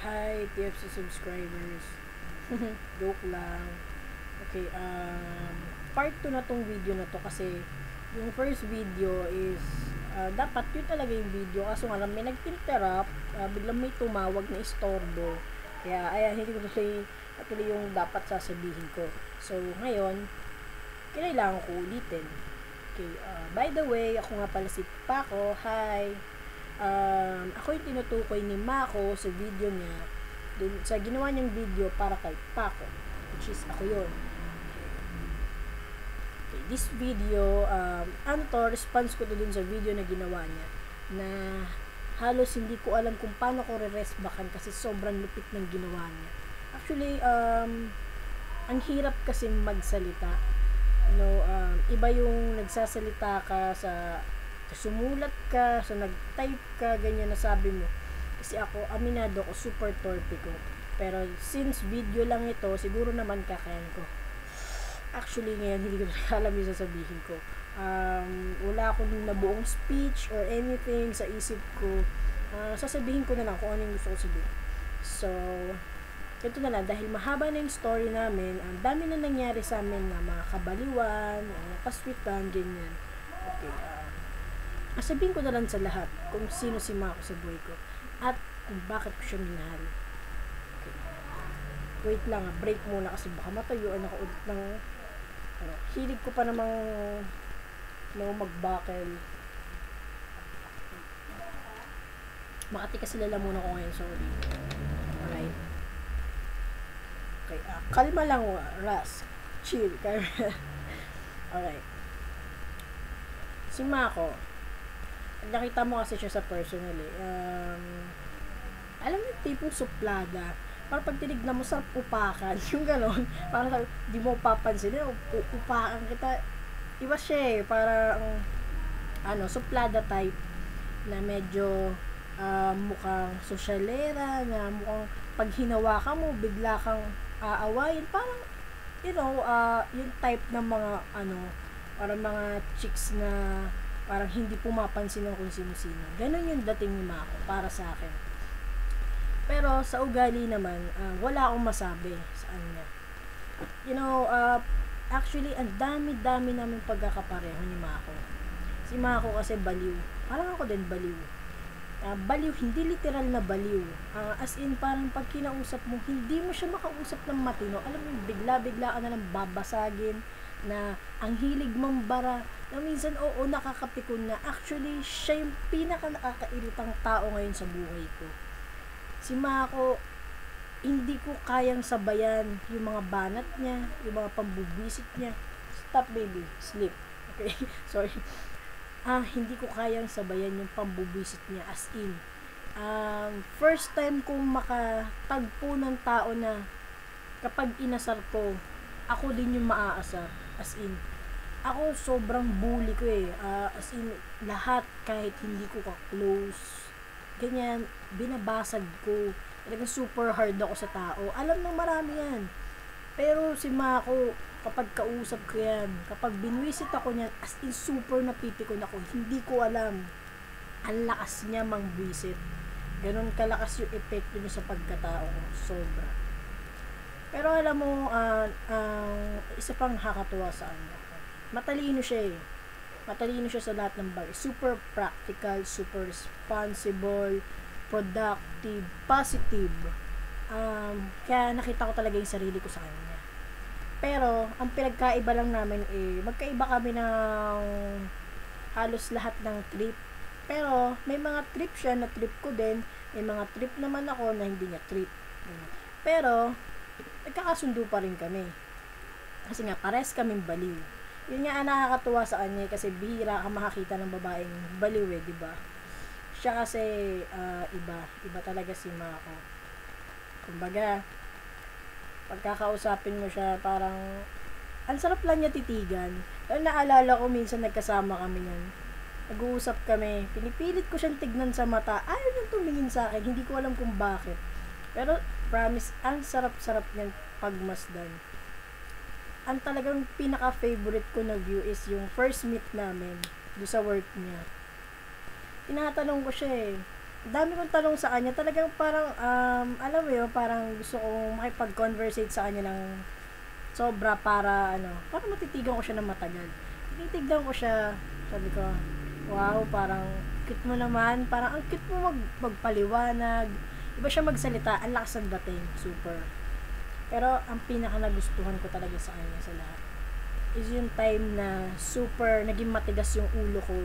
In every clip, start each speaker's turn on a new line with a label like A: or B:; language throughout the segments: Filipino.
A: Hi, TFC subscribers. Joke lang. Okay, part 2 na tong video na to kasi yung first video is dapat yun talaga yung video kaso nga lang may nag-interrupt, biglang may tumawag na istorbo. Kaya ayan, hindi ko tuloy yung dapat sasabihin ko. So, ngayon, kailangan ko ulitin. Okay, by the way, ako nga pala si Paco. Hi! Ako yung tinutukoy ni Mako sa video niya dun, sa ginawa niyang video para kay Paco, which is ako yun. Okay, this video, response ko to dun sa video na ginawa niya na halos hindi ko alam kung paano ko re-resbackan kasi sobrang lupit ng ginawa niya. Actually, ang hirap kasi magsalita. Iba yung nagsasalita ka sa sumulat ka, so nag-type ka, ganyan na sabi mo. Kasi ako, aminado ko, super torpe ko. Pero since video lang ito, siguro naman kakayan ko. Actually, ngayon, hindi ko alam yung sasabihin ko. Wala akong nabuong speech or anything sa isip ko. Sasabihin ko na lang kung ano yung gusto ko sabihin. So, ito na lang, dahil mahaba na yung story namin, ang dami na nangyari sa amin na mga kabaliwan, kaswitan, ganyan. Okay, sabihin ko na lang sa lahat kung sino si Mako sa buhay ko at kung bakit ko siya minahal. Okay. Wait lang, break muna kasi baka matayuan ako ulit ng hilig ko pa namang magbakel. Makati kasi lala muna ko ngayon, sorry. Alright. Okay, kalma lang, Ras. Chill. Alright. Si Mako, nakita mo kasi siya sa personal alam mo yung tipong suplada, parang pag tinignan mo sa upakan yung gano'n, parang sabi, di mo papansin upakan kita, iba siya parang suplada type na medyo mukhang sosyalera, na mukhang pag hinawakan mo bigla kang aawayin, parang yung type ng mga parang mga chicks na parang hindi pumapansin ng kung sino-sino. Ganon yung dating ni Mako para sa akin. Pero sa ugali naman, wala akong masabi sa kanya. Actually, ang dami-dami namin pagkakapareho ni Mako. Si Mako kasi baliw. Parang ako din baliw. Baliw, hindi literal na baliw. As in, parang pag kinausap mo, hindi mo siya makausap ng matino. Alam mo, bigla-bigla ka na lang babasagin, na ang hilig mambara, na minsan nakakapikon na. Actually, siya yung pinaka nakakairitang tao ngayon sa buhay ko. Si Mako, hindi ko kayang sabayan yung mga banat niya, yung mga pambubisit niya. Stop baby, sleep. Okay, sorry. Hindi ko kayang sabayan yung pambubisit niya, as in. First time kong makatagpo ng tao na kapag inasar ko, ako din yung maaasar. As in, ako sobrang bully ko as in, lahat kahit hindi ko ka-close, ganyan, binabasag ko. Talagang super hard ako sa tao. Alam ng marami yan. Pero si Mako, kapag kausap ko yan, kapag binwisit ako niyan, as in super napipikon ako. Hindi ko alam. Ang lakas niya mangbwisit. Ganon kalakas yung epekto niya sa pagkatao ko. Sobra. Pero alam mo, isa pang nakakatuwa sa kanya. Matalino siya Matalino siya sa lahat ng bagay. Super practical, super responsible, productive, positive. Kaya nakita ko talaga yung sarili ko sa kanya. Pero, ang pinagkaiba lang namin magkaiba kami ng halos lahat ng trip. Pero, may mga trip siya na trip ko din. May mga trip naman ako na hindi niya trip. Pero, nagkakasundo pa rin kami. Kasi nga, pares kaming baliw. Yun nga ang nakakatuwa sa kanya kasi bihira ka makakita ng babaeng baliw diba? Siya kasi iba talaga si Mako. Kumbaga, pagkakausapin mo siya, parang ang sarap lang niya titigan. Dahil naalala ko minsan nagkasama kami yan. Nag-uusap kami, pinipilit ko siyang tignan sa mata, ayaw niyang tumingin sa akin, hindi ko alam kung bakit. Pero promise, ang sarap-sarap niyang pagmasdan. Ang talagang pinaka-favorite ko na view is yung first meet namin doon sa work niya. Tinatanong ko siya dami kong tanong sa kanya. Talagang parang, alam mo yun, parang gusto kong makipag-conversate sa kanya ng sobra para, para matitigan ko siya ng matagal. Tinitignan ko siya, sabi ko, wow, parang cute mo naman, parang ang cute mo magpaliwanag. Iba siya magsalita, ang lakas ng dating, super. Pero ang pinaka nagustuhan ko talaga sa kanya sa lahat is yung time na super naging matigas yung ulo ko.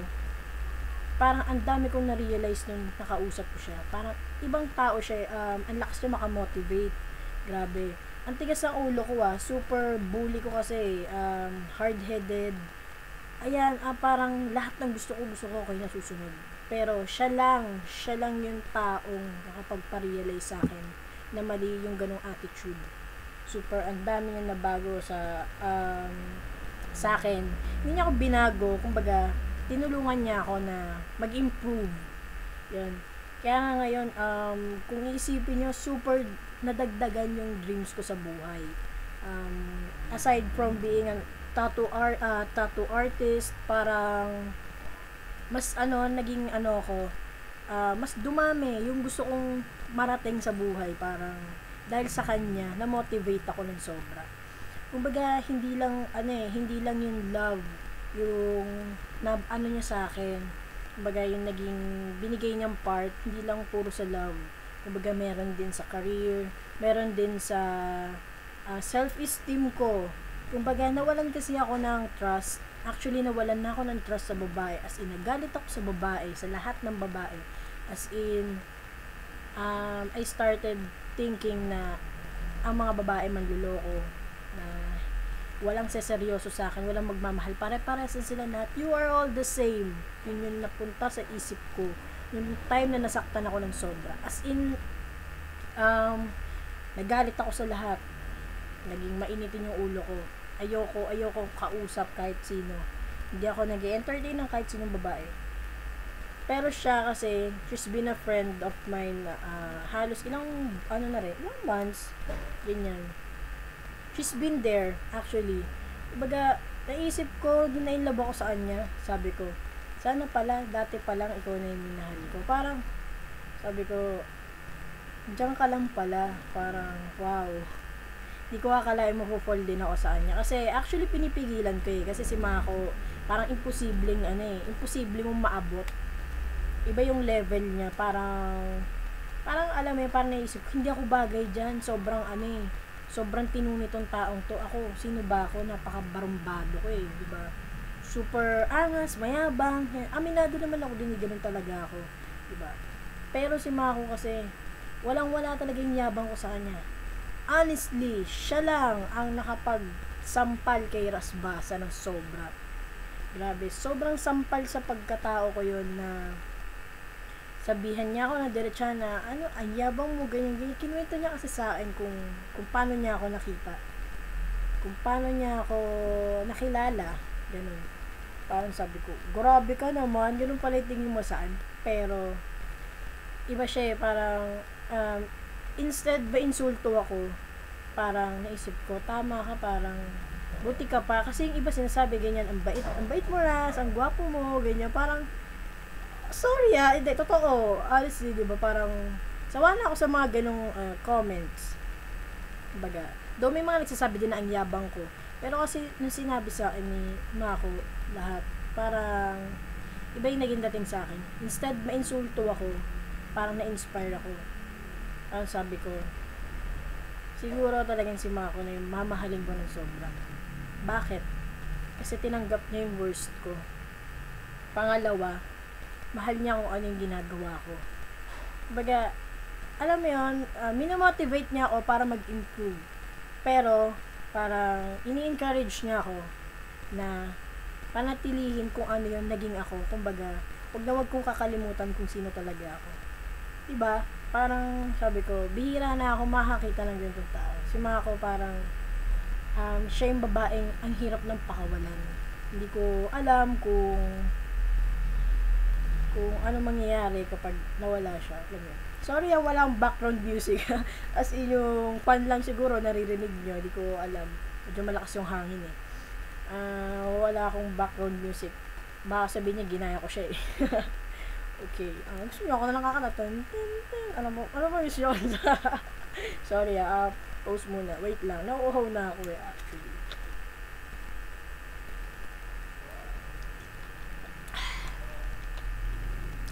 A: Parang ang dami kong na-realize nung nakausap ko siya. Parang ibang tao siya, ang lakas niya makamotivate. Grabe. Ang tigas ng ulo ko super bully ko kasi, hard-headed. Ayan, parang lahat ng gusto ko kaya nasusunod. Pero siya lang yung taong nakapagpa-realize sa akin na mali yung ganong attitude. Super, ang dami niya nabago sa akin. Hindi niya ako binago, kumbaga, tinulungan niya ako na mag-improve. Yun. Kaya nga ngayon, kung iisipin niyo, super nadagdagan yung dreams ko sa buhay. Aside from being a tattoo artist, parang mas naging ako, mas dumami yung gusto kong marating sa buhay, parang dahil sa kanya, na-motivate ako ng sobra. Kumbaga, hindi lang yung love, yung niya sa akin. Kumbaga, yung naging binigay niyang part, hindi lang puro sa love. Kumbaga, meron din sa career, meron din sa self-esteem ko. Kumbaga, nawalan kasi ako ng trust. Actually, nawalan na ako ng trust sa babae. As in, nagalit ako sa babae, sa lahat ng babae. As in, I started thinking na ang mga babae manluloko, na walang seseryoso sa akin, walang magmamahal, pare-pares sila lahat, you are all the same. Yun yung napunta sa isip ko yung time na nasaktan ako ng sobra, as in nagalit ako sa lahat, naging mainitin yung ulo ko, ayoko kausap kahit sino, hindi ako nag-entertain ng kahit sinong babae. Pero siya kasi, she's been a friend of mine, halos ilang months, ganyan. She's been there, actually. Kumbaga, naisip ko, dinainlove ako sa kanya. Sabi ko, sana pala, dati pa lang ikaw na yung minahal ko. Parang, sabi ko, diyan ka lang pala. Parang, wow. Hindi ko akalain mapufall din ako sa kanya. Kasi, actually, pinipigilan ko eh. Kasi si Mako, parang imposibleng mong maabot. Iba yung level niya. Parang alam mo, parang naisip ko, hindi ako bagay dyan. Sobrang tinuni tong taong to. Ako, sino ba ako? Napakabarumbado ko eh, di ba? Super angas, mayabang. Aminado naman ako din, ganun talaga ako, di ba? Pero si Mako kasi, walang-wala talaga yung yabang ko sa kanya. Honestly, siya lang ang nakapagsampal kay Rasbasa ng sobra. Grabe, sobrang sampal sa pagkatao ko yun na sabihan niya ako na diretsa na, ang yabang mo, ganyan. Kinuwento niya kasi sa akin kung paano niya ako nakita. Kung paano niya ako nakilala. Ganun. Parang sabi ko, grabe ka naman, ganun pala yung tingin mo saan. Pero, iba siya eh, parang, instead ba insulto ako, parang naisip ko, tama ka, parang, buti ka pa. Kasi yung iba sinasabi, ganyan, ang bait mo ras, ang gwapo mo, ganyan, parang, sorry hindi, totoo. Honestly, di ba, parang, sawa na ako sa mga ganong comments. Baga, though may mga nagsasabi din na ang yabang ko. Pero kasi, nung sinabi sa akin ni Mako, lahat, parang, iba yung naging dating sa akin. Instead, ma-insulto ako, parang na-inspire ako. Parang sabi ko, siguro talagang si Mako na yung mamahalin ko ng sobra. Bakit? Kasi tinanggap niya yung worst ko. Pangalawa, mahal niya kung ano yung ginagawa ko. Kumbaga, alam mo yun, minomotivate niya ako para mag-improve. Pero, parang, ini-encourage niya ako na panatilihin kung ano yung naging ako. Kumbaga, huwag kong kakalimutan kung sino talaga ako. Diba? Parang, sabi ko, bihira na ako makakita ng ganitong tao. Si Mako parang, siya yung babaeng ang hirap ng pakawalan. Hindi ko alam kung ano mangyayari kapag nawala siya. Sorry, walang background music. As in, yung fan lang siguro naririnig nyo. Hindi ko alam. Medyo malakas yung hangin eh. Wala akong background music. Baka sabihin niya, ginaya ko siya eh. Okay, gusto niyo ako na lang kakanta. Ten, ten, ten. Ano mo yun? Sorry, pause muna. Wait lang, nauuhaw na ako actually.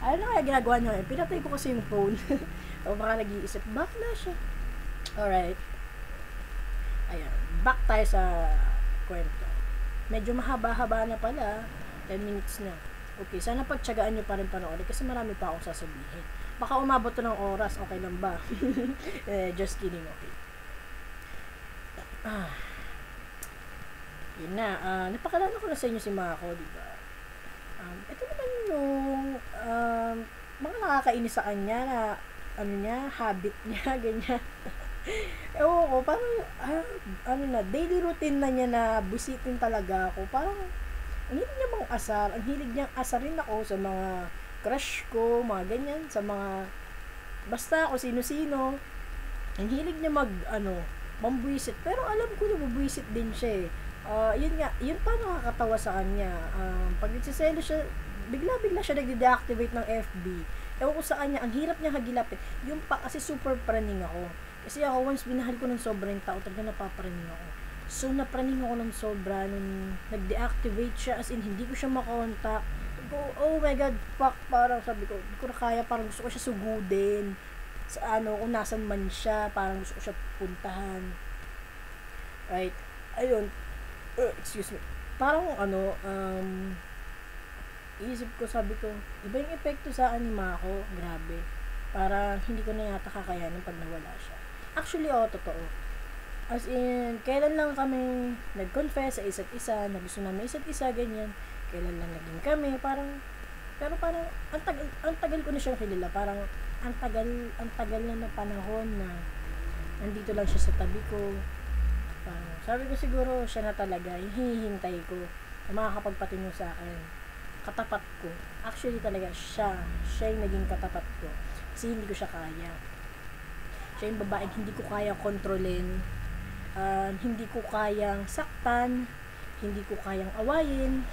A: Ano na kaya ginagawa niyo Pinatay ko kasi yung phone. O baka nag-iisip, bakla siya. Alright. Ayan, back tayo sa kwento. Medyo mahaba-haba na pala. 10 minutes na. Okay, sana pagtsagaan nyo pa rin panoorin kasi marami pa akong sasabihin. Baka umabot to ng oras, okay lang ba? Just kidding, okay. Yun na, napakalala ko na sa inyo si Mako, diba? Ito naman yung mga nakakainis sa kanya na habit niya, ganyan. Ewan ko, parang, daily routine na niya na busitin talaga ako. Parang, ang hilig niya mga asar. Ang hilig niyang asarin ako sa mga crush ko, mga ganyan, sa mga, basta ako sino-sino. Ang hilig niya mambuisit. Pero alam ko na mabwisit din siya yun pa nakakatawa sa kanya. Pag nagsiselo siya, bigla-bigla siya nagde-deactivate ng FB. Ewan ko sa kanya, ang hirap niya hagilapin. Yung pa, kasi super praning ako. Kasi ako, once binahal ko ng sobrang tao, talaga napapraning ako. So, napraning ako ng sobra nung nag-deactivate siya, as in, hindi ko siya makontak. Oh my God, fuck, parang sabi ko, hindi ko na kaya, parang gusto ko siya sugudin. Sa kung nasan man siya, parang gusto ko siya puntahan. Right? Ayun. Excuse me. Parang iisip ko, sabi ko, iba yung epekto sa anima ko, grabe. Para hindi ko na yata kakayanin pag nawala siya. Actually, totoo. As in, kailan lang kami nag-confess sa isa't isa, na gusto namin isa't isa, ganyan. Kailan lang naging kami, pero parang, ang tagal ko na siyang kilala, parang, ang tagal na panahon na nandito lang siya sa tabi ko. Parang, sabi ko siguro, siya na talaga, hihintay ko, na makakapagpatingo sa akin. Katapat ko. Actually talaga, siya yung naging katapat ko. Kasi hindi ko siya kaya. Siya yung babaeng hindi ko kaya kontrolin, hindi ko kayang saktan, hindi ko kayang awayin.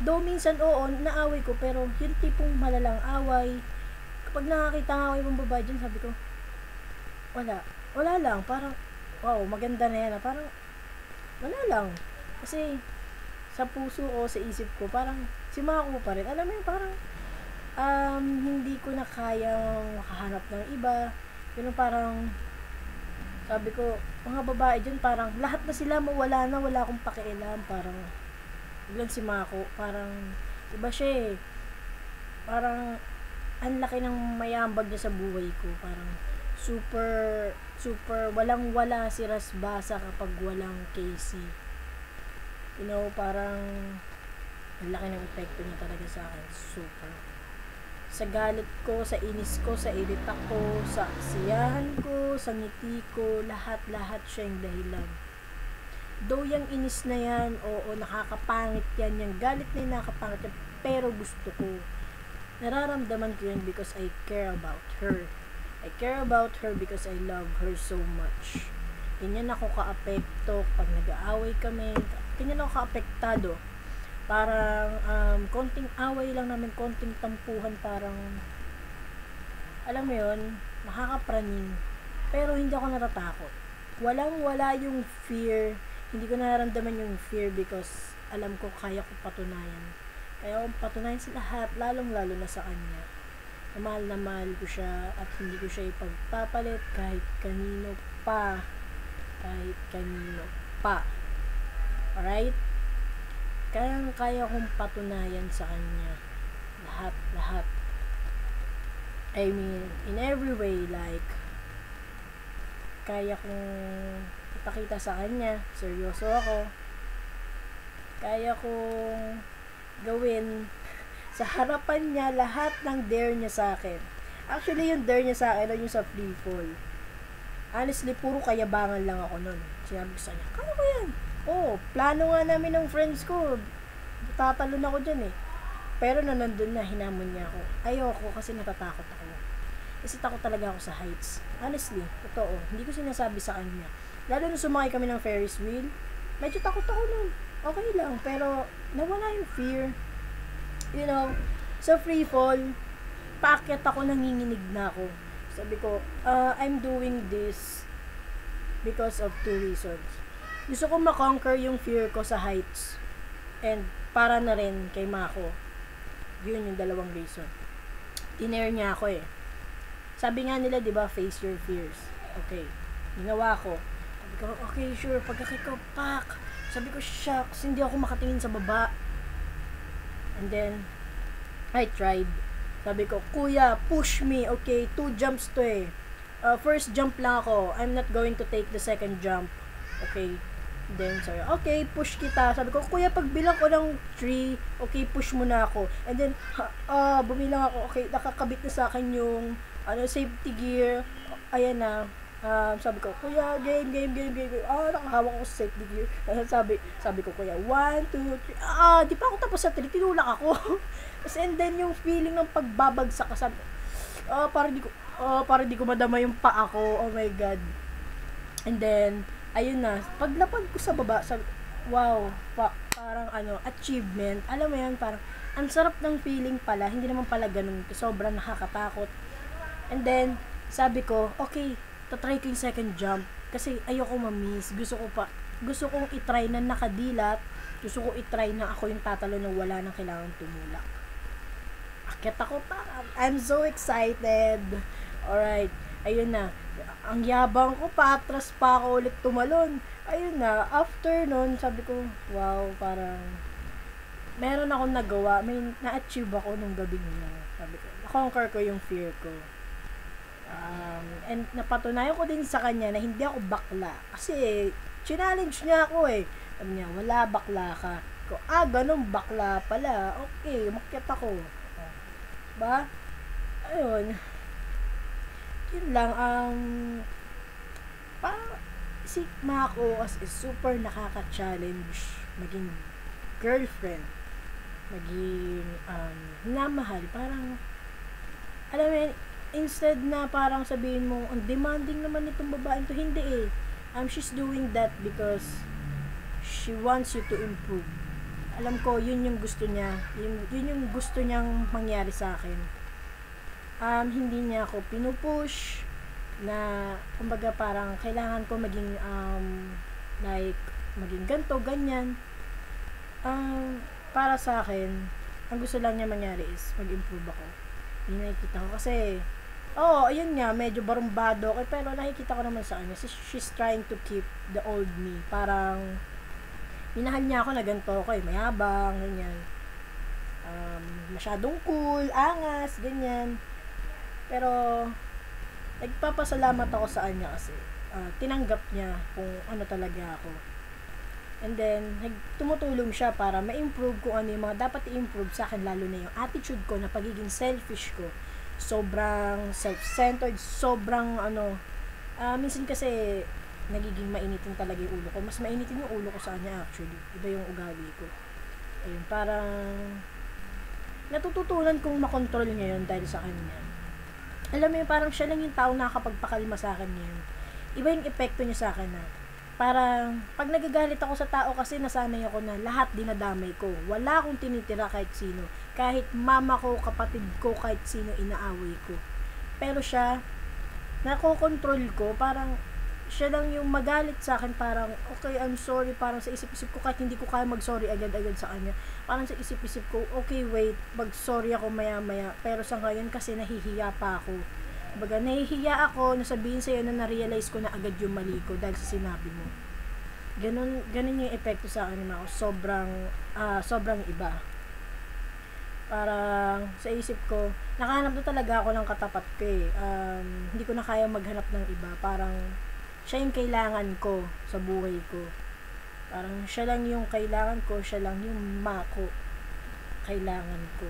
A: Though minsan naaway ko, pero yung tipong malalang away. Kapag nakakita nga ako yung babae dyan, sabi ko, wala lang, parang, wow, maganda na yan, parang, wala lang. Kasi, sa puso o sa isip ko, parang, si Mako pa rin. Alam mo yun, parang, hindi ko na kayang makahanap ng iba. Yun parang, sabi ko, mga babae dyan, parang, lahat na sila mawala na, wala akong pakialam. Parang, biglang si Mako, parang, iba siya parang, ang laki ng mayambag niya sa buhay ko. Parang, super, walang-wala si Rasbasa kapag walang Casey. You know, parang, ang laki ng epekto niya talaga sa akin. Super. Sa galit ko, sa inis ko, sa irita ko, sa siyahan ko, sa ngiti ko, lahat siya yung dahilan. Though yung inis na yan, nakakapangit yan, yung galit na yun, nakakapangit yan, pero gusto ko. Nararamdaman ko yan because I care about her. I care about her because I love her so much. Ganyan ako ka-apekto pag nag-aaway kami. Ganyan ako ka-apektado. Parang, konting away lang namin, konting tampuhan, parang, alam mo yun, makakapraning. Pero hindi ako natatakot. Walang-wala yung fear. Hindi ko nararamdaman yung fear because alam ko kaya ko patunayan. Kaya ko patunayan sa lahat, lalong-lalo na sa kanya. Na mahal ko siya at hindi ko siya ipagpapalit kahit kanino pa. Kahit kanino pa. Alright? Kaya kong patunayan sa kanya. Lahat. I mean, in every way, like, kaya kong ipakita sa kanya, seryoso ako. Kaya kong gawin sa harapan niya lahat ng dare niya sa akin. Actually, yung dare niya sa akin, yung sa free fall. Honestly, puro kayabangan lang ako nun. Sinabi ko sa kanya, kaya ko yan. Plano nga namin ng friends ko. Tatalon ako dyan Pero nandun na, hinamon niya ako. Ayoko kasi natatakot ako. Kasi takot talaga ako sa heights. Honestly, totoo. Hindi ko sinasabi sa kanya. Lalo nung sumakay kami ng Ferris wheel, medyo takot ako nun. Okay lang, pero nawala yung fear. You know, sa free fall, paakyat ako, nanginginig na ako. Sabi ko, I'm doing this because of 2 reasons. Gusto ko makonquer yung fear ko sa heights. And para na rin kay Mako. Yun yung 2 reason. Tinare niya ako eh. Sabi nga nila, di ba, face your fears. Okay. Ginawa ko. Sabi ko, okay, sure. Pagkakit ko, pak. Sabi ko, shucks, hindi ako makatingin sa baba. And then, I tried. Sabi ko, kuya, push me. Okay, 2 jumps to eh. First jump lang ako. I'm not going to take the second jump. Okay. Then, sorry, okay, push kita. Sabi ko, kuya, pagbilang ko ng 3, okay, push mo na ako. And then, bumilang ako, okay, nakakabit na sa akin yung, safety gear. Ayan na. Sabi ko, kuya, game. Nakahawak ko sa safety gear. Sabi ko, kuya, 1, 2, 3. Di pa ako tapos sa 3, tinulak ako. And then, yung feeling ng pagbabagsak, sabi ko, para di ko madama yung paa ko. Oh my God. And then, ayun na, paglapag ko sa baba, sabi, wow, parang achievement. Alam mo yan, parang, ang sarap ng feeling pala, hindi naman pala ganun, sobrang nakakatakot. And then, sabi ko, okay, tatry ko yung second jump, kasi ayoko ma-miss, gusto kong itry na nakadilat, gusto ko itry na ako yung tatalo na wala nang kailangan tumulak. Akit ako parang, I'm so excited. Alright, ayun na. Ang yabang ko, patras pa ako ulit tumalon. Ayun na, after nun, sabi ko, wow, parang, meron akong nagawa, may na-achieve ako nung gabi nila. Sabi ko, na-conquer ko yung fear ko. And napatunayan ko din sa kanya na hindi ako bakla. Kasi, challenge niya ako eh. Sabi niya, wala, bakla ka. Ko, ganun, bakla pala. Okay, umakyat ako. Ba? Ayun. Yun lang, si Mako as is super nakaka-challenge maging girlfriend, maging namahal, parang alam mo yun, instead na parang sabihin mo ang demanding naman itong babaeng to, hindi eh, she's doing that because she wants you to improve. Alam ko, yun yung gusto niya, yun yung gusto niyang mangyari sa akin. Hindi niya ako pinupush na, kumbaga parang kailangan ko maging maging ganto, ganyan. Para sa akin, ang gusto lang niya mangyari is mag-improve ako. Yung nakikita ko kasi, ayun nga, medyo barumbado ako, pero nakikita ko naman sa kanya, she's trying to keep the old me. Parang minahal niya ako na ganito ako eh, mayabang, ganyan. Masyadong cool, angas, ganyan. Pero, nagpapasalamat ako sa kanya kasi tinanggap niya kung ano talaga ako. And then, tumutulong siya para ma-improve kung ano yung mga dapat i-improve sa akin, lalo na yung attitude ko na pagiging selfish ko. Sobrang self-centered, sobrang minsan kasi nagiging mainitin talaga yung ulo ko. Mas mainitin yung ulo ko sa kanya actually. Iba yung ugali ko. Ayun, parang natututunan kong makontrol ngayon dahil sa kanya. Alam mo yun, parang siya lang yung tao nakakapagpakalma sa akin ngayon. Iba yung epekto niya sa akin na parang pag nagagalit ako sa tao kasi nasanay ako na lahat dinadamay ko. Wala akong tinitira kahit sino. Kahit mama ko, kapatid ko, kahit sino inaaway ko. Pero siya, nakokontrol ko, parang siya lang yung magalit sa akin, parang okay, I'm sorry, parang sa isip-isip ko kahit hindi ko kaya mag-sorry agad-agad sa kanya, parang sa isip-isip ko, okay, wait, mag-sorry ako maya-maya, pero sa ngayon kasi nahihiya pa ako. Baga, nahihiya ako na sabihin sa'yo na na-realize ko na agad yung mali ko dahil sa sinabi mo. Ganun yung epekto sa akin naman ako, sobrang iba. Parang sa isip ko, nakahanap na talaga ako ng katapat ko eh. Hindi ko na kaya maghanap ng iba, parang siya yung kailangan ko sa buhay ko. Parang siya lang yung kailangan ko, siya lang yung Mako kailangan ko.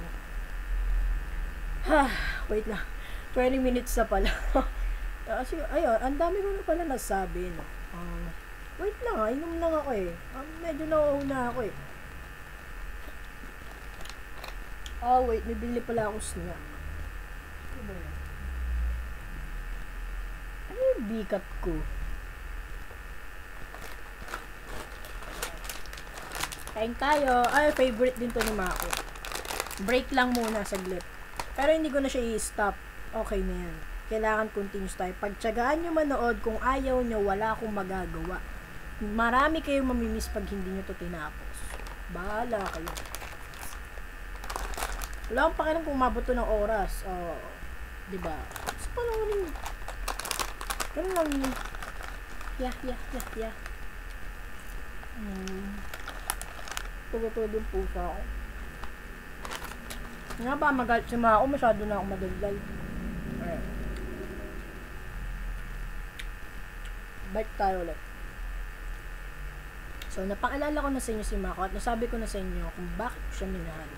A: Wait lang. 20 minutes na pala. Kasi, ayun, ang dami ko na pala nasabi, no? Wait lang, inom lang ako eh. Medyo nauuna ako eh. Wait, may bili pala ako snack. Ano ba yan? Ano yung bikat ko? Kain tayo. Ay, favorite din to ni Mako. Break lang muna saglit. Pero hindi ko na siya i-stop. Okay na yan. Kailangan continuous tayo. Pagtsagaan nyo manood, kung ayaw nyo, wala akong magagawa. Marami kayong mamimiss pag hindi nyo to tinapos. Bahala kayo. Wala akong pakialam kung umabot to ng oras. Diba? Sa panoorin. Ganun lang yun. Yeah. Tugod yung pusa ko. Nga ba, magalit si Mako, masyado na ako madaldal. Alright. Balik tayo ulit. So, napakilala ko na sa inyo si Mako at nasabi ko na sa inyo kung bakit ko siya minahal.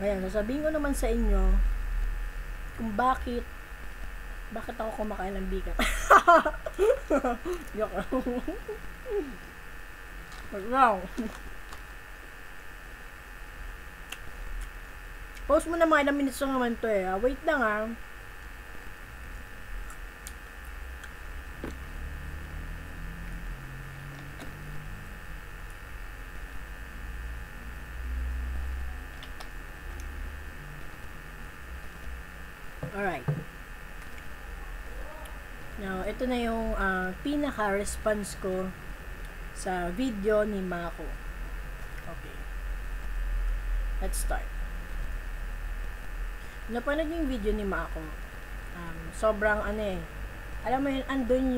A: Ngayon, nasabihin ko naman sa inyo kung bakit ako kumakain ng bigat. Joke lang. Wow. Post mo na mga ilang minutes lang naman to eh. Wait lang Alright. Now, ito na yung pinaka-response ko sa video ni Mako. Okay. Let's start. Napanood yung video ni Mako. Sobrang alam mo yun, andun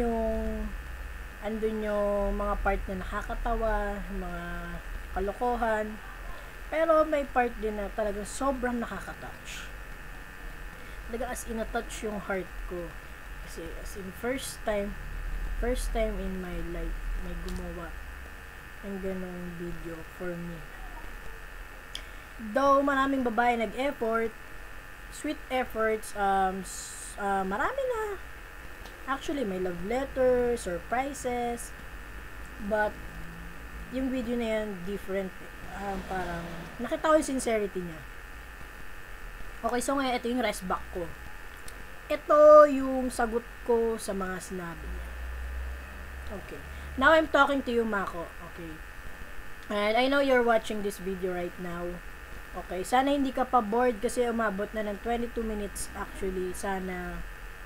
A: yung mga part na nakakatawa, mga kalokohan. Pero may part din na talagang sobrang nakaka-touch. Talaga as in na-touch yung heart ko. Kasi as in first time in my life may gumawa ng ganong video for me. Though maraming babae nag-effort, sweet efforts, marami na. Actually, may love letter, surprises, but yung video na yan different. Parang nakita ko yung sincerity niya. Okay, so ngayon ito yung rest back ko. Ito yung sagot ko sa mga sinabi niya. Okay. Now I'm talking to you, Mako. Okay. And I know you're watching this video right now. Okay. Sana hindi ka pa bored kasi umabot na ng 22 minutes actually. Sana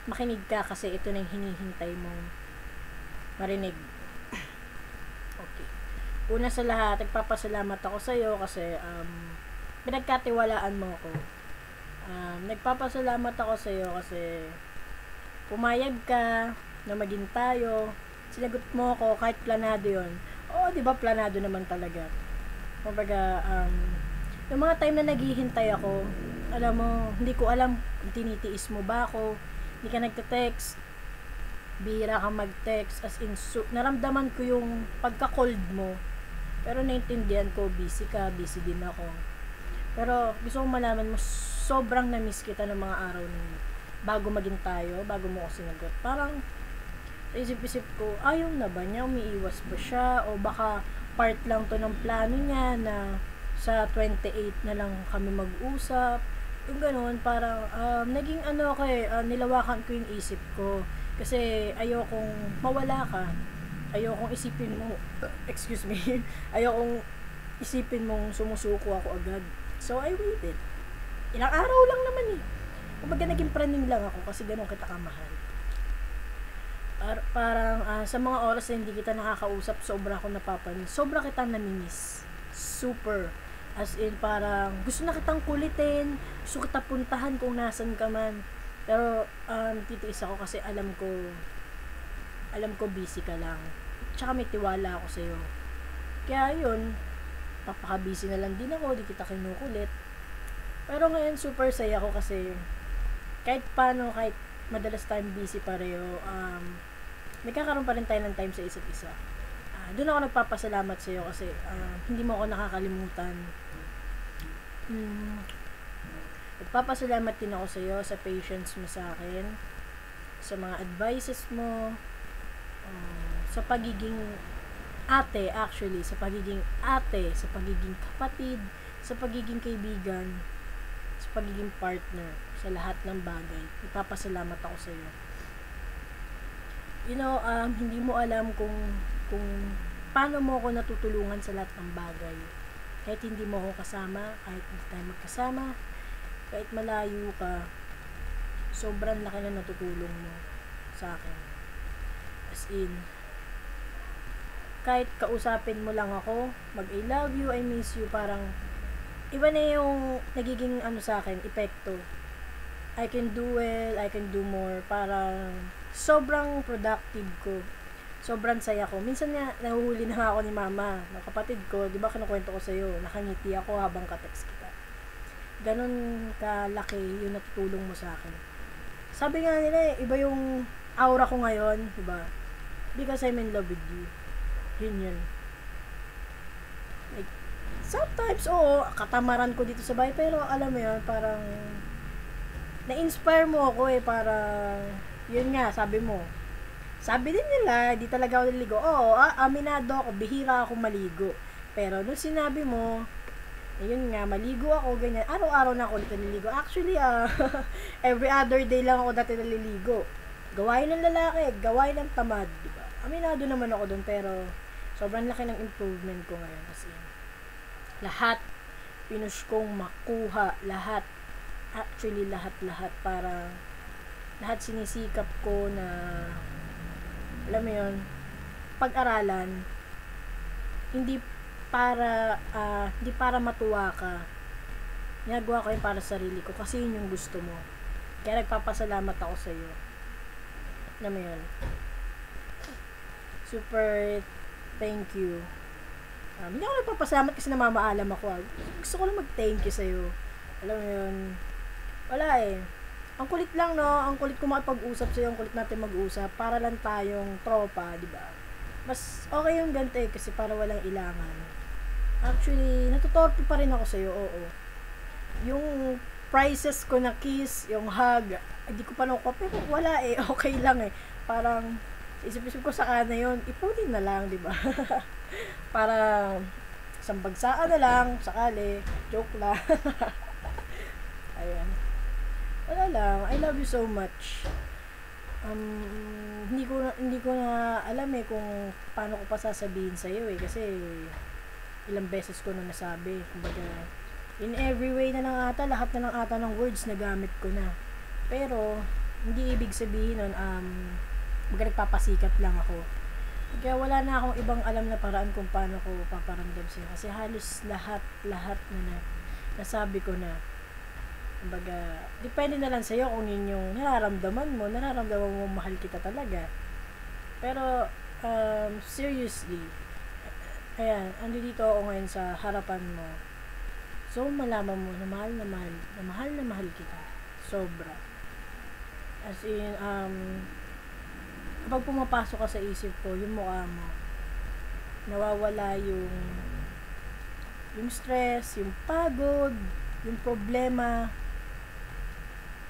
A: makinig ka kasi ito na yung hinihintay mong marinig. Okay. Una sa lahat, nagpapasalamat ako sa iyo kasi pinagkatiwalaan mo ako. Nagpapasalamat ako sa iyo kasi pumayag ka na maging tayo. Sinagot mo ako kahit planado yon. Oo, di ba planado naman talaga. Kumbaga, yung mga time na naghihintay ako, alam mo, hindi ko alam kung tinitiis mo ba ako. Hindi ka nagte-text. Bihira kang mag-text. As in, naramdaman ko yung pagka-cold mo. Pero naintindihan ko, busy ka, busy din ako. Pero gusto kong malaman mo, sobrang na-miss kita ng mga araw ninyo. Bago maging tayo, bago mo ako sinagot. Parang, sa isip-isip ko, ayaw na ba niya? Umiiwas ba siya? O baka part lang to ng plano niya na sa 28 na lang kami mag-usap. Yung ganoon, parang, naging nilawakan ko yung isip ko. Kasi ayokong mawala ka. Ayokong isipin mo, excuse me, ayokong isipin mong sumusuko ako agad. So, I waited. Ilang araw lang naman eh. Kumbaga naging praning lang ako kasi ganun kita kamahal. Parang sa mga oras na hindi kita nakakausap, sobra ako napapanis. Sobra kita namimiss. Super. As in, parang gusto na kitang kulitin, gusto kita puntahan kung nasan ka man. Pero, titiis ako kasi alam ko busy ka lang. Tsaka may tiwala ako sa'yo. Kaya yun, papaka-busy na lang din ako, di kita kinukulit. Pero ngayon, super saya ko kasi kahit paano, kahit madalas tayong busy pareho, nagkakaroon pa rin tayo ng time sa isa't isa. Doon ako nagpapasalamat sa iyo kasi hindi mo ako nakakalimutan. Nagpapasalamat din ako sa iyo sa patience mo sa akin, sa mga advices mo, sa pagiging ate actually, sa pagiging kapatid, sa pagiging kaibigan, sa pagiging partner, sa lahat ng bagay. Nagpapasalamat ako sa iyo. You know, hindi mo alam kung paano mo ako natutulungan sa lahat ng bagay. Kahit hindi mo ako kasama, kahit hindi tayo magkasama, kahit malayo ka, sobrang laki na natutulong mo sa akin. As in, kahit kausapin mo lang ako, mag I love you, I miss you, parang iba na yung nagiging sa akin, epekto. I can do well, I can do more, parang sobrang productive ko. Sobrang saya ko. Minsan nga, nahuhuli na ako ni mama, ng kapatid ko, di ba kinukwento ko sa'yo, nakangiti ako habang ka-text kita. Ganon kalaki yung natutulong mo sa akin. Sabi nga nila iba yung aura ko ngayon, di ba? Because I'm in love with you. Yun. Like, sometimes, katamaran ko dito sa bahay, pero alam mo yun, parang na-inspire mo ako parang, yun nga, sabi mo, sabi din nila, di talaga ako naligo. Aminado ako, bihira ako maligo. Pero nung sinabi mo, yun nga, maligo ako, ganyan. Araw-araw na ako dito naliligo. Actually, every other day lang ako dati naliligo. Gawain ng lalaki, gawain ng tamad, diba? Aminado naman ako dun, pero sobrang laki ng improvement ko ngayon. Kasi lahat, pinush kong makuha, lahat. Actually, lahat. Para lahat sinisikap ko na, alam mo yun, pag-aralan, hindi para matuwa ka. Ginagawa ko yun para sa sarili ko kasi yun yung gusto mo. Kaya nagpapasalamat ako sa iyo. Alam mo yun. Super thank you. Hindi ako nagpapasalamat kasi namamaalam ako. Gusto ko lang mag-thank you sa iyo. Alam mo yun. Wala Ang kulit lang, no? Ang kulit ko makipag-usap sa'yo, ang kulit natin mag-usap para lang tayong tropa, di ba? Mas okay yung ganito kasi para walang ilangan. Actually, natutorpe pa rin ako sa'yo, oo. Yung prices ko na kiss, yung hug, hindi ko pa nakuha, pero wala okay lang Parang, isip-isip ko saka na yun, ipunin na lang, di ba? Para, isang bagsaan na lang, sakali, joke lang. Ayan. Wala lang, I love you so much. Hindi ko na alam kung paano ko pa sasabihin sa iyo kasi ilang beses ko na nasabi. Kumbaga, in every way na lang lahat na lang ng words na gamit ko na. Pero, hindi ibig sabihin nun, nagpapasikat lang ako. Kaya wala na akong ibang alam na paraan kung paano ko paparamdam sa'yo. Kasi halos lahat na nasabi ko na. Kumbaga, depende na lang sa'yo kung yun yung nararamdaman mo mahal kita talaga. Pero, seriously, ayan, andito ako ngayon sa harapan mo. So, malaman mo na mahal kita. Sobra. As in, kapag pumapasok ka sa isip ko, yung mukha mo, nawawala yung stress, yung pagod, yung problema.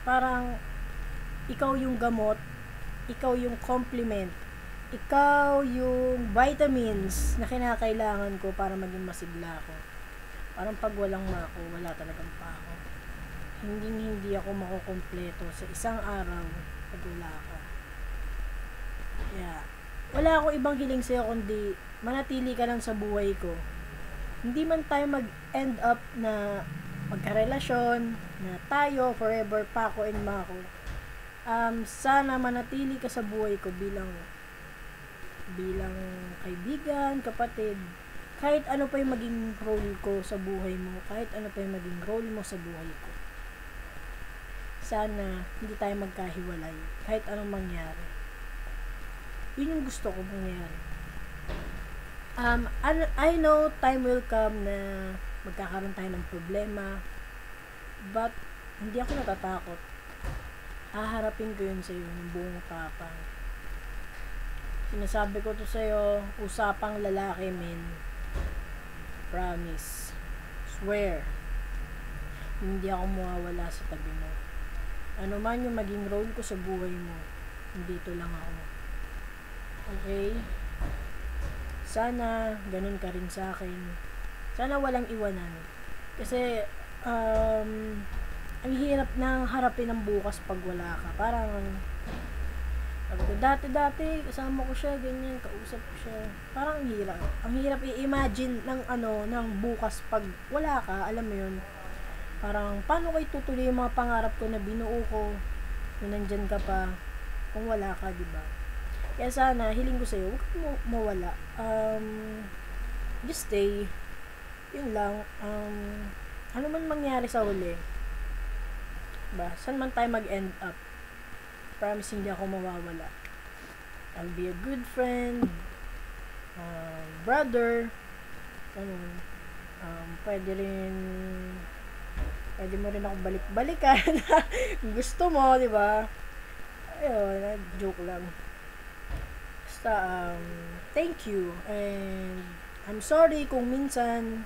A: Parang ikaw yung gamot, ikaw yung compliment, ikaw yung vitamins na kinakailangan ko para maging masigla ako. Parang pag walang ako, wala talagang pa ako. Hindi ako makukumpleto sa isang araw pag wala ka. Yeah. Wala akong ibang hiling sa'yo kundi manatili ka lang sa buhay ko. Hindi man tayo mag-end up na magkarelasyon, na tayo, forever pa ako and Mako. Sana manatili ka sa buhay ko bilang kaibigan, kapatid, kahit ano pa yung maging role ko sa buhay mo, kahit ano pa yung maging role mo sa buhay ko. Sana hindi tayo magkahiwalay, kahit anong mangyari. Yun yung gusto ko mangyari. I know time will come na magkakaroon tayo ng problema, but hindi ako natatakot. Haharapin ko yun sa'yo ng buong tapang. Sinasabi ko to sa'yo, usapang lalaki, men. Promise. Swear. Hindi ako mawawala sa tabi mo. Ano man yung maging role ko sa buhay mo, dito lang ako. Okay? Sana ganun ka rin sa akin. Sana walang iwanan. Kasi, ang hirap nang harapin ang bukas pag wala ka. Parang, dati, kasama ko siya, ganyan, kausap ko siya. Parang ang hirap. Ang hirap i-imagine ng bukas pag wala ka, alam mo yun. Parang, paano ko itutuloy yung mga pangarap ko na binuo ko kung nandyan ka pa, kung wala ka, di ba? Kaya sana, hiling ko sa'yo, huwag kang mawala. Just stay. Yun lang. Ano man mangyari sa huli, ba? Saan man tayo mag-end up, promise hindi ako mawawala. I'll be a good friend, brother, ganun. Pwede mo rin ako balik-balikan kung gusto mo, di ba? Ayun, joke lang. Basta, thank you, and I'm sorry kung minsan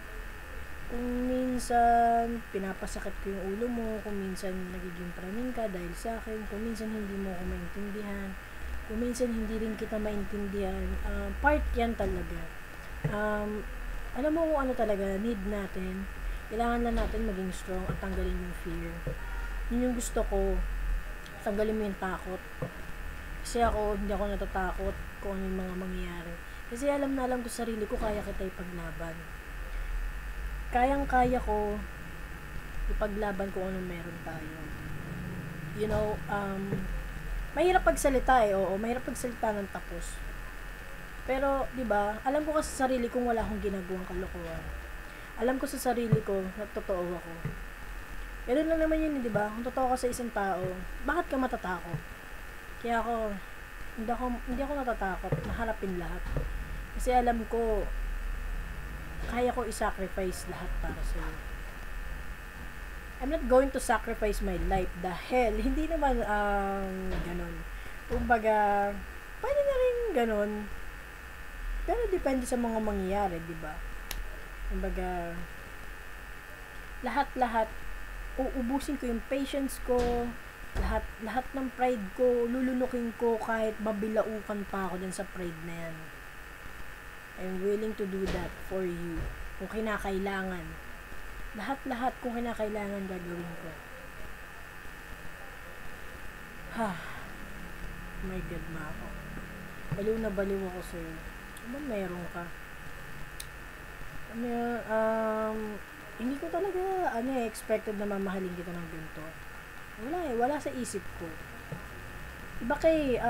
A: pinapasakit ko yung ulo mo, kung minsan nagiging praning ka dahil sa akin, kung minsan hindi mo ako maintindihan, kung minsan hindi rin kita maintindihan. Part yan talaga. Alam mo kung ano talaga, need natin. Kailangan lang natin maging strong at tanggalin yung fear. Yun yung gusto ko. Tanggalin mo yung takot. Kasi ako, hindi ako natatakot kung ano yung mga mangyayari. Kasi alam na alam ko sa sarili ko, kaya kita ipaglaban. Kayang-kaya ko ipaglaban kung anong meron tayo. You know, mahirap pagsalita oo, mahirap pagsalita ng tapos. Pero, di ba, alam ko kasi sa sarili kong wala akong ginagawang kalokohan. Alam ko sa sarili ko na totoo ako. Ganun lang naman yun, di ba? Kung totoo ka sa isang tao, bakit ka matatakot? Kaya hindi ako natatakot na harapin lahat. Kasi alam ko, kaya ko i-sacrifice lahat para sa'yo. I'm not going to sacrifice my life. The hell, hindi naman, ganun. Kumbaga, pwede na rin ganun. Pero depende sa mga mangyayari, di ba? Kumbaga, lahat-lahat, uubusin ko yung patience ko, lahat ng pride ko, lulunukin ko kahit babilaukan pa ako dun sa pride na yan. I'm willing to do that for you. Kung kinakailangan. Lahat-lahat kung kinakailangan gagawin ko. My God, ma ako. Baliw na baliw ako sa'yo. Ano meron ka? Hindi ko talaga, expected na mamahalin kita ng ganito. Wala sa isip ko. Iba kay,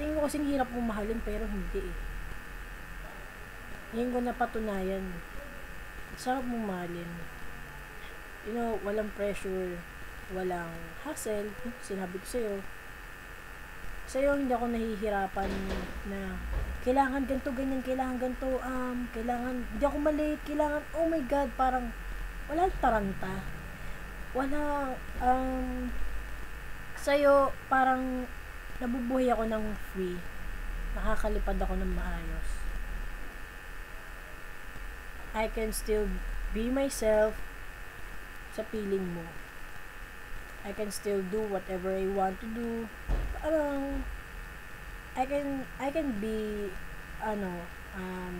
A: tingin ko kasing hirap mong mahalin, pero hindi Ngayon ko napatunayan. Sarap mong mahalin. You know, walang pressure, walang hassle. Sinabi ko sa'yo, hindi ako nahihirapan na kailangan ganito, ganyan, kailangan ganito, hindi ako malate, kailangan, oh my God, parang, walang taranta. Wala, sa'yo, parang, nabubuhay ako ng free. Nakakalipad ako ng maayos. I can still be myself sa piling mo. I can still do whatever I want to do. Parang, I can be,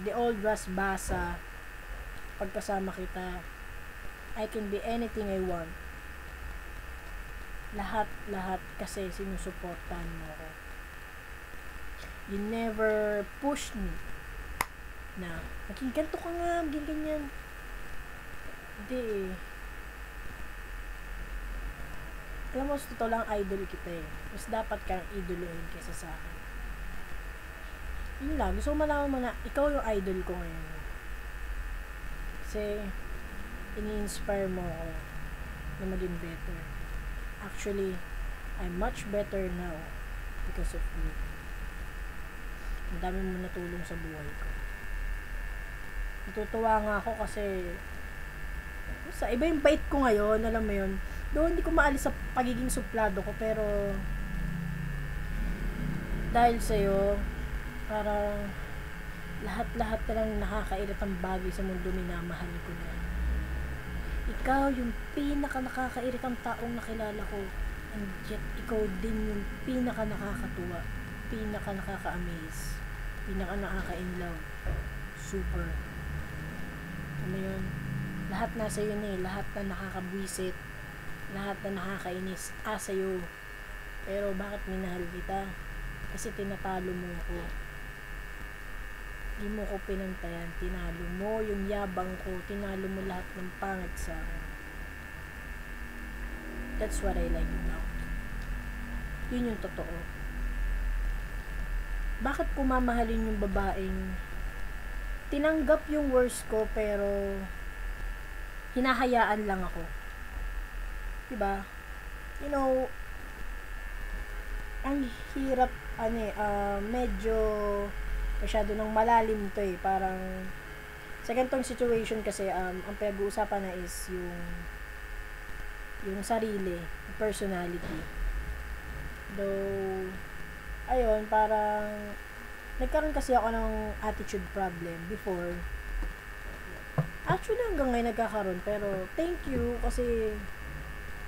A: the old Ras Basa. Pagkasama kita, I can be anything I want. Lahat kasi sinusuportahan mo ako. You never push me na, maging ganito ka nga, maging ganyan. Hindi Alam mo, sa totoo lang, idol kita Mas dapat kang idolohin kaysa sa akin. Yun lang, gusto ko malaman mo na, ikaw yung idol ko ngayon. Kasi, ini-inspire mo ako na maging better. Actually, I'm much better now because of you. Ang dami mo natulong sa buhay ko. Natutuwa nga ako kasi sa iba yung bait ko ngayon, alam mo yun. Doon hindi ko maalis sa pagiging suplado ko, pero dahil sa'yo, parang lahat-lahat na lang nakakairitang bagay sa mundo minamahal ko na. Ikaw yung pinaka-nakakairitang taong nakilala ko, and yet ikaw din yung pinaka-nakakatuwa, pinaka-nakaka-amaze, pinaka-nakaka-inlove. Super. Ano yun? Lahat nasa yun lahat na nakakabwisit, lahat na nakakainis, sa'yo. Pero bakit minahal kita? Kasi tinatalo mo ako. Di mo ko pinantayan, tinalo mo yung yabang ko, tinalo mo lahat ng pangit sa akin. That's what I like about. Yun yung totoo. Bakit ko mamahalin yung babaeng tinanggap yung worst ko pero hinahayaan lang ako? Diba? You know, ang hirap, medyo masyado nang malalim to parang sa ganitong situation kasi ang pinag-uusapan na is yung sarili, personality. Though ayun, parang nagkaroon kasi ako ng attitude problem before. Actually hanggang ngayon nagkakaroon, pero thank you kasi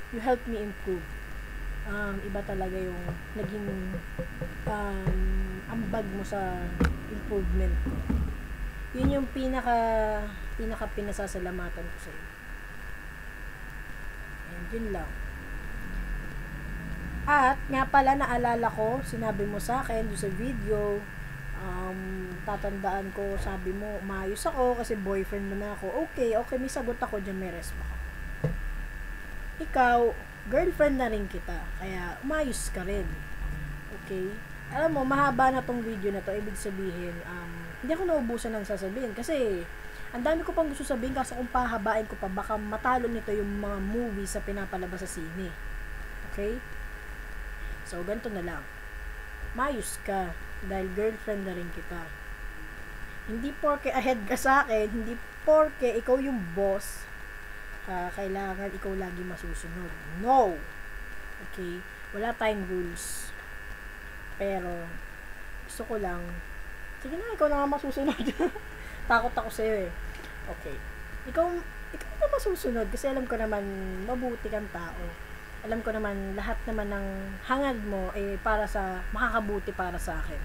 A: you helped me improve. Iba talaga yung naging ambag mo sa improvement ko. Yun yung pinaka pinasasalamatan ko sa iyo. And yun lang. At nga pala, naalala ko, sinabi mo sa akin doon sa video, tatandaan ko, sabi mo, maayos ako kasi boyfriend mo na ako. Okay, may sagot ako dyan, may respa ko. Ikaw, girlfriend na rin kita, kaya umayos ka rin. Okay? Alam mo, mahaba na tong video na to, ibig sabihin, hindi ako naubusan ng sasabihin kasi ang dami ko pang gusto sabihin, kaso kung pahabain ko pa, baka matalo nito yung mga movies sa pinapalabas sa sine. Okay? So, ganito na lang. Mayos ka dahil girlfriend na rin kita. Hindi porke ahead ka sa akin, hindi porke ikaw yung boss, kailangan ikaw lagi masusunod. No! Okay? Wala tayong rules. Pero, gusto ko lang, sige na, ikaw na nga masusunod. Takot ako sa'yo Okay. Ikaw na masusunod kasi alam ko naman, mabuti kang tao. Alam ko naman, lahat naman ng hangad mo para sa, makakabuti para sa akin.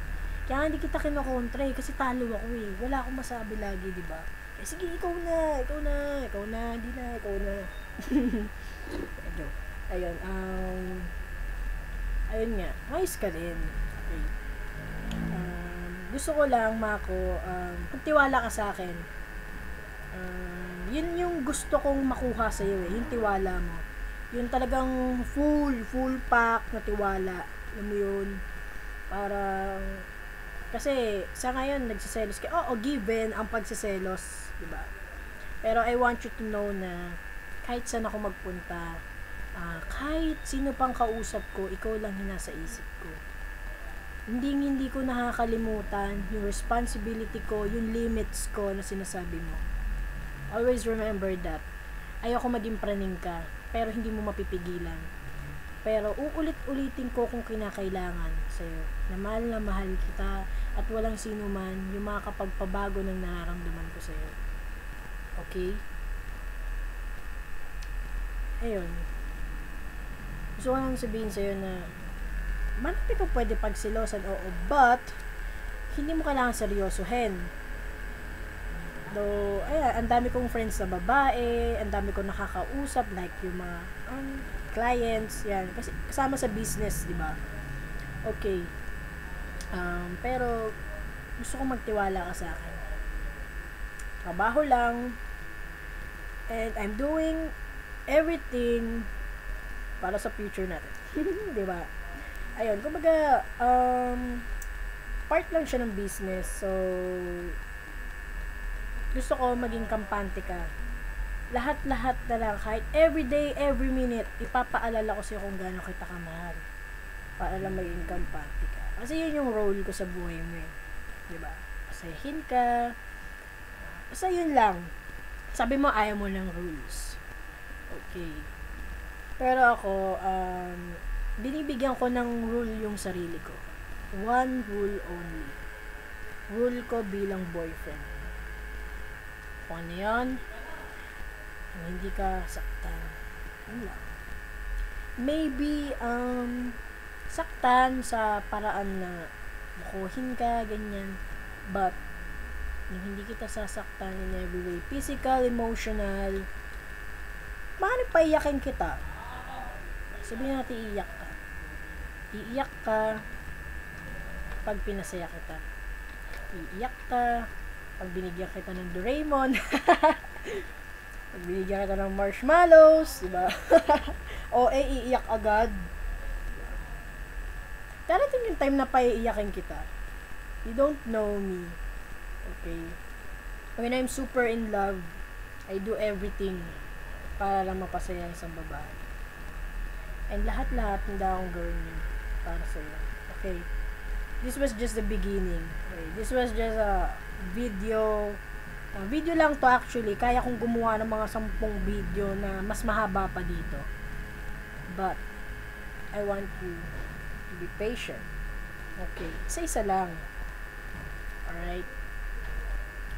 A: Kaya hindi kita kinokontra kasi talo ako Wala akong masabi lagi, di ba? Sige, ikaw na, di na, ikaw na. Ayun, ayun nga, ayos ka rin. Okay. Gusto ko lang, Mako, kung tiwala ka sa akin, yun yung gusto kong makuha sa'yo yung tiwala mo. Yun talagang full pack na tiwala. Alam mo yun? Parang, kasi sa ngayon nagsiselos ka. Given ang pagsiselos, di ba? Pero I want you to know na kahit saan ako magpunta, kahit sino pang kausap ko, ikaw lang yung nasa isip ko. Hindi ko nakakalimutan yung responsibility ko, yung limits ko na sinasabi mo. Always remember that. Ayoko maging praning ka, pero hindi mo mapipigilan. Pero uulit-ulitin ko kung kinakailangan sa'yo. Na mahal kita at walang sino man yung makakapagpabago ng nararamdaman ko sa'yo. Okay? Ayun. Gusto ko lang sabihin sa'yo na marami ka pwede pagsilosan, but hindi mo kailangan seryosohin. Though, ang dami kong friends na babae, ang dami kong nakakausap, like yung mga clients, yan. Kasi kasama sa business, di ba? Okay. Pero, gusto kong magtiwala ka sa akin. Trabaho lang, and I'm doing everything para sa future natin. Di ba? Ayun, kumbaga, part lang siya ng business, so, gusto ko maging kampante ka. Lahat-lahat na lang, kahit every day, every minute, ipapaalala ko sa'yo kung gaano kita kamahal. Para lang maging kampante ka. Kasi yun yung role ko sa buhay mo diba? Pasayahin ka. Basta yun lang. Sabi mo, ayaw mo ng rules. Okay. Pero ako, binibigyan ko ng rule yung sarili ko. One rule only. Rule ko bilang boyfriend. Kung ano yun, hindi ka saktan. Yun lang. Maybe, saktan sa paraan na bukuhin ka, ganyan. But, hindi kita sasaktan in every way. Physical, emotional. Maaaring paiyakin kita. Sabihin natin, iiyak ka. Iiyak ka pag pinasaya kita. iiyak ka. Pag binigyan kita ng Doraemon, pag binigyan kita ng marshmallows, diba? O iiyak agad. Darating yung time na paiiyakin kita. You don't know me. Okay? When I'm super in love, I do everything para lang mapasaya isang babae. And lahat-lahat hindi akong gawin yun para sa'yo. Okay? This was just the beginning. Okay? This was just a video. Video lang to actually. Kaya kong gumawa ng mga 10 video na mas mahaba pa dito. But, I want you to be patient. Okay? Isa-isa lang. Alright?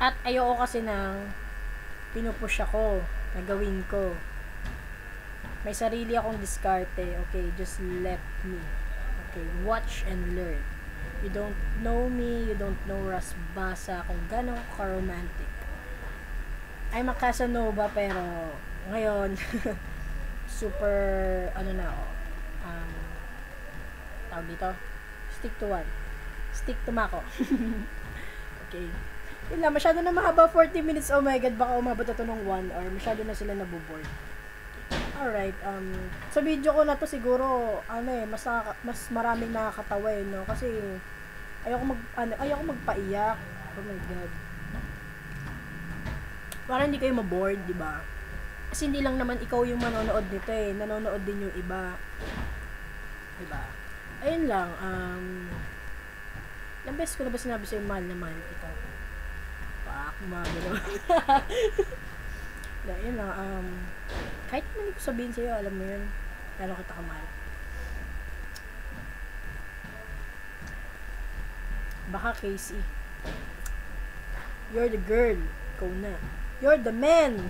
A: At ayoko kasi nang pinupush ako na gawin ko. May sarili akong diskarte. Okay? Just let me. Okay? Watch and learn. You don't know me, you don't know Rasbasa kung gano'n ka-romantic. I'm a Casanova pero ngayon super na ako. Tawag dito, stick to one. Stick to Mako. Okay. Yun lang, masyado na mahaba 40 minutes. Oh my god, baka umabot ito ng 1 hour. Masyado na sila naboboard. Alright, sa video ko na to siguro, mas maraming nakakatawa no? Kasi, ayoko magpaiyak. Oh my god. Para hindi kayo mabored, di ba? Kasi hindi lang naman ikaw yung manonood nito nanonood din yung iba. Di ba? Ayun lang, ilang beses ko na ba sinabi sa'yo, mahal na mahal kita? Pak, magano. Yun lang, kahit naman ko sabihin sa'yo, alam mo yun, lalo kita kamahal. Baka Casey, you're the girl, ikaw na. You're the man.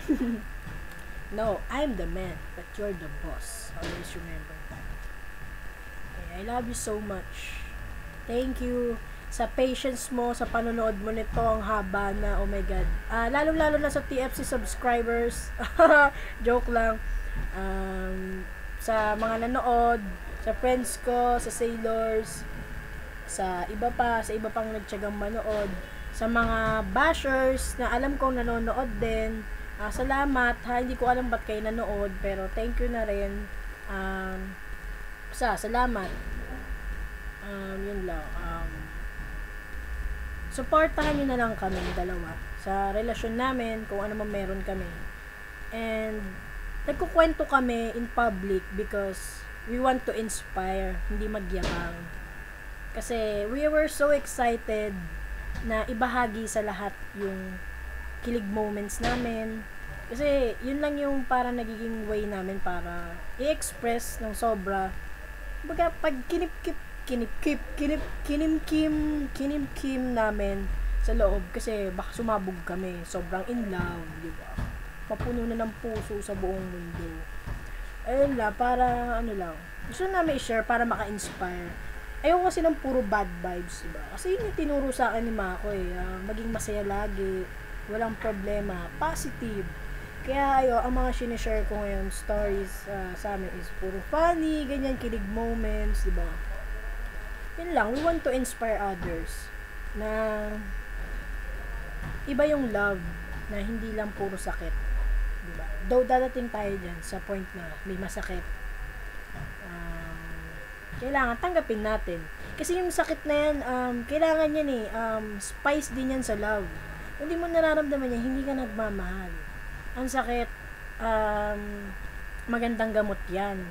A: No, I'm the man, but you're the boss. Always remember that. Okay, I love you so much. Thank you sa patience mo, sa panonood mo nito, ang haba na, oh my god. Lalo-lalo na sa TFC subscribers. Joke lang. Sa mga nanood, sa friends ko, sa sailors, sa iba pang nagtiyagang manood, sa mga bashers na alam kong nanonood din. Salamat, hindi ko alam ba't kayo nanood, pero thank you na rin. Salamat. Yun lang. Supportahan nyo na lang kami dalawa sa relasyon namin, kung ano man meron kami. And nagkukwento kami in public because we want to inspire, hindi magyabang. Kasi we were so excited na ibahagi sa lahat yung kilig moments namin. Kasi yun lang yung para nagiging way namin para i-express ng sobra. Baga pag kinimkim namin sa loob kasi baka sumabog kami, sobrang in love, di ba? Mapuno na ng puso sa buong mundo. Ayun lang, para gusto namin i-share para maka-inspire. Ayoko kasi ng puro bad vibes, di ba? Kasi yun yung tinuro sa akin ni Mako maging masaya lagi, walang problema, positive. Kaya ang mga sinishare ko ngayon stories sa amin is puro funny, ganyan, kilig moments, di ba? Yun lang, we want to inspire others na iba yung love na hindi lang puro sakit, diba? Though dadating tayo dyan sa point na may masakit, kailangan tanggapin natin kasi yung sakit na yan, kailangan yan spice din yan sa love. Kung hindi mo nararamdaman yan, hindi ka nagmamahal. Ang sakit, magandang gamot yan.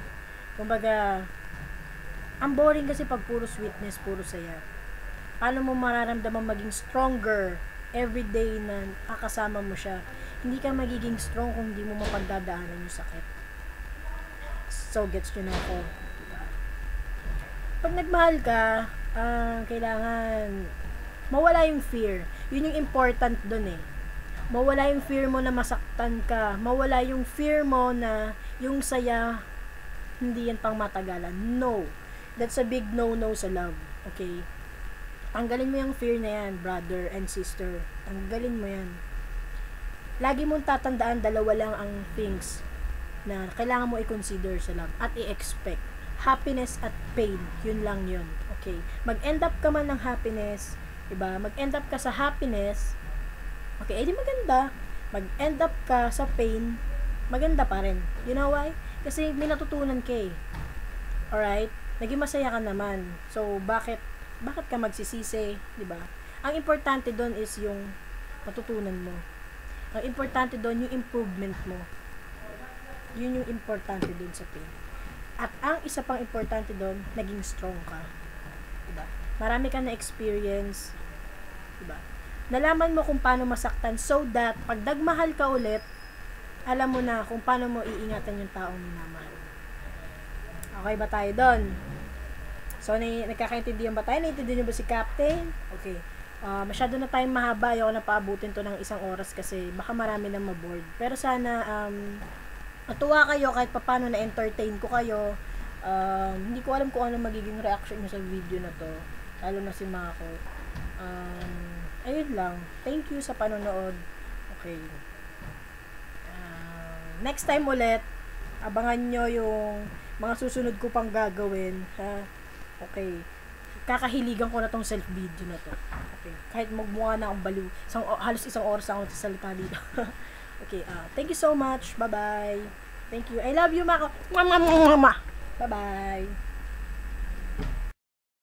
A: Kumbaga, ang boring kasi pag puro sweetness, puro saya. Paano mo mararamdaman maging stronger every day na kakasama mo siya? Hindi ka magiging strong kung hindi mo mapagdadaanan yung sakit. So, gets nyo na ako. Diba? Pag nagmahal ka, kailangan mawala yung fear. Yun yung important dun Mawala yung fear mo na masaktan ka. Mawala yung fear mo na yung saya, hindi yan pang matagalan. No. That's a big no-no sa love. Okay? Tanggalin mo yung fear na yan, brother and sister. Tanggalin mo yan. Lagi mong tatandaan, dalawa lang ang things na kailangan mo i-consider sa love at i-expect. Happiness at pain. Yun lang yun. Okay? Mag-end up ka man ng happiness, Diba? Mag-end up ka sa happiness, okay, edi maganda. Mag-end up ka sa pain, maganda pa rin. You know why? Kasi may natutunan ka eh. Alright? Naging masaya ka naman. So, bakit ka magsisisi, di ba? Ang importante doon is yung matutunan mo. Ang importante doon yung improvement mo. Yun yung importante doon sa pain. At ang isa pang importante doon, naging strong ka. Diba? Marami ka na experience. Diba? Nalaman mo kung paano masaktan so that pag nagmahal ka ulit, alam mo na kung paano mo iingatan yung taong minamahal. Okay ba tayo doon? So, nagkakaintindihan ba tayo? Naintindihan niyo ba si Captain? Okay. Masyado na tayong mahaba. Ayoko na paabutin to ng 1 oras kasi baka marami na maboard. Pero sana, matuwa kayo kahit paano na-entertain ko kayo. Hindi ko alam kung ano magiging reaction niyo sa video na to. Lalo na si Mako. Ayun lang. Thank you sa panonood. Okay. Next time ulit, abangan nyo yung mga susunod ko pang gagawin. Ha? Okay. Kakahiligan ko na tong self-video na to. Okay. Kahit magmukha na akong baliw. Halos 1 oras ako nagsasalita dito. Okay. Thank you so much. Bye-bye. Thank you. I love you, Mako. Bye-bye.